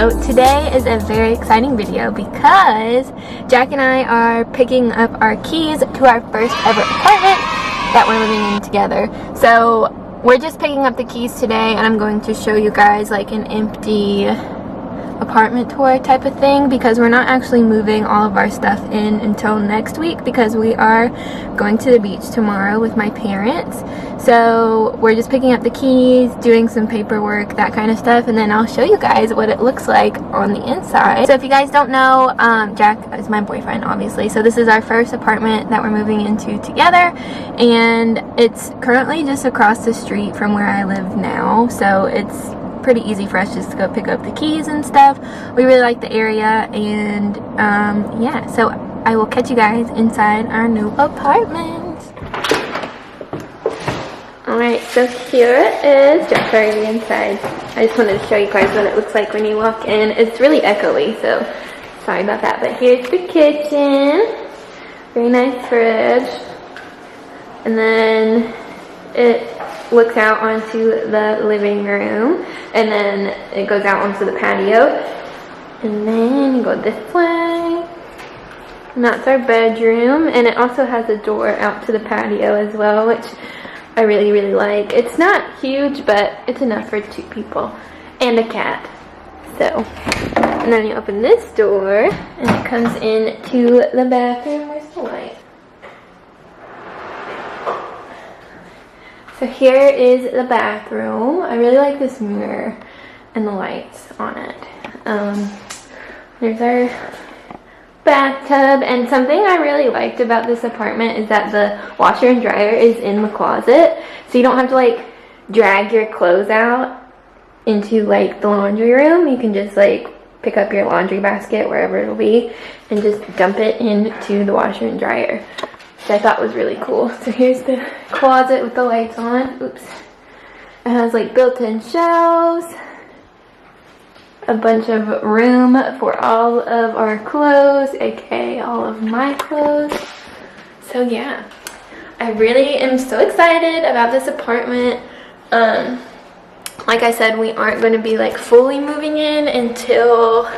So today is a very exciting video because Jack and I are picking up our keys to our first ever apartment that we're living in together. So we're just picking up the keys today, and I'm going to show you guys like an empty apartment tour type of thing, because we're not actually moving all of our stuff in until next week, because we are going to the beach tomorrow with my parents. So we're just picking up the keys, doing some paperwork, that kind of stuff, and then I'll show you guys what it looks like on the inside. So if you guys don't know, Jack is my boyfriend, obviously. So this is our first apartment that we're moving into together, and it's currently just across the street from where I live now. So it's pretty easy for us just to go pick up the keys and stuff. We really like the area, and yeah, so I will catch you guys inside our new apartment. Alright, so here it is. Jack's already inside. I just wanted to show you guys what it looks like when you walk in. It's really echoey, so sorry about that. But here's the kitchen. Very nice fridge. And then it looks out onto the living room, and then it goes out onto the patio, and then you go this way, and that's our bedroom. And it also has a door out to the patio as well, which I really like. It's not huge, but it's enough for 2 people and a cat. So, and then you open this door and it comes into the bathroom. Where's the light? So here is the bathroom. I really like this mirror and the lights on it. There's our bathtub, and something I really liked about this apartment is that the washer and dryer is in the closet, so you don't have to like drag your clothes out into like the laundry room. You can just like pick up your laundry basket wherever it'll be and just dump it into the washer and dryer, which I thought was really cool. So here's the closet with the lights on. Oops. It has like built-in shelves, a bunch of room for all of our clothes, aka all of my clothes. So yeah, I really am so excited about this apartment. Like I said, we aren't going to be like fully moving in until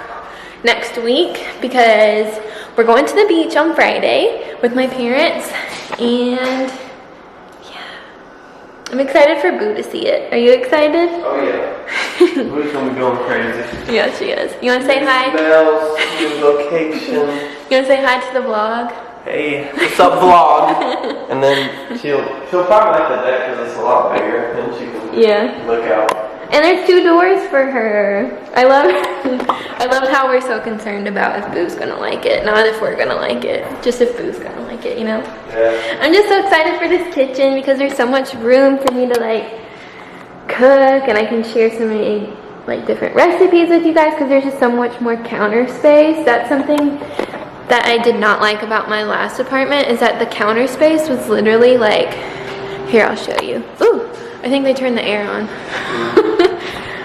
next week, because we're going to the beach on Friday with my parents, and yeah, I'm excited for Boo to see it. Are you excited? Oh yeah. Boo's gonna be going crazy. Yeah, she is. You want to say hi? Smells, new location. You want to say hi to the vlog? Hey, what's up, vlog? And then she'll probably like the deck because it's a lot bigger, and she can look out. And there's 2 doors for her. I love how we're so concerned about if Boo's gonna like it, not if we're gonna like it, just if Boo's gonna like it, you know? Yeah. I'm just so excited for this kitchen because there's so much room for me to like cook, and I can share so many like different recipes with you guys because there's just so much more counter space. That's something that I did not like about my last apartment, is that the counter space was literally like, here, I'll show you. Ooh, I think they turned the air on.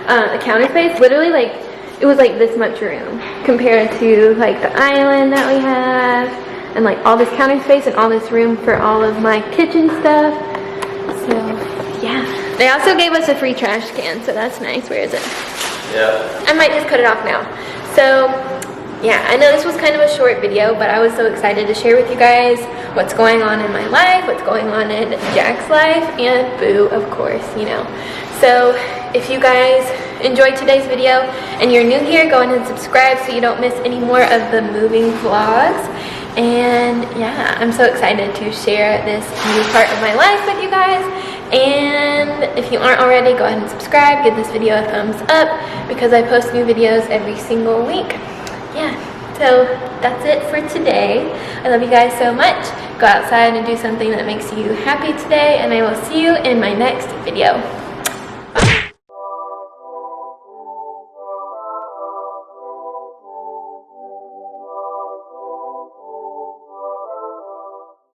The counter space, literally like, it was like this much room compared to like the island that we have, and like all this counter space and all this room for all of my kitchen stuff. So yeah, they also gave us a free trash can, so that's nice. Where is it? Yeah. I might just cut it off now. So yeah, I know this was kind of a short video, but I was so excited to share with you guys what's going on in my life, what's going on in Jack's life, and Boo, of course, you know. So if you guys enjoyed today's video and you're new here, go ahead and subscribe so you don't miss any more of the moving vlogs. And yeah, I'm so excited to share this new part of my life with you guys. And if you aren't already, go ahead and subscribe, give this video a thumbs up, because I post new videos every single week. Yeah, so that's it for today. I love you guys so much. Go outside and do something that makes you happy today, and I will see you in my next video.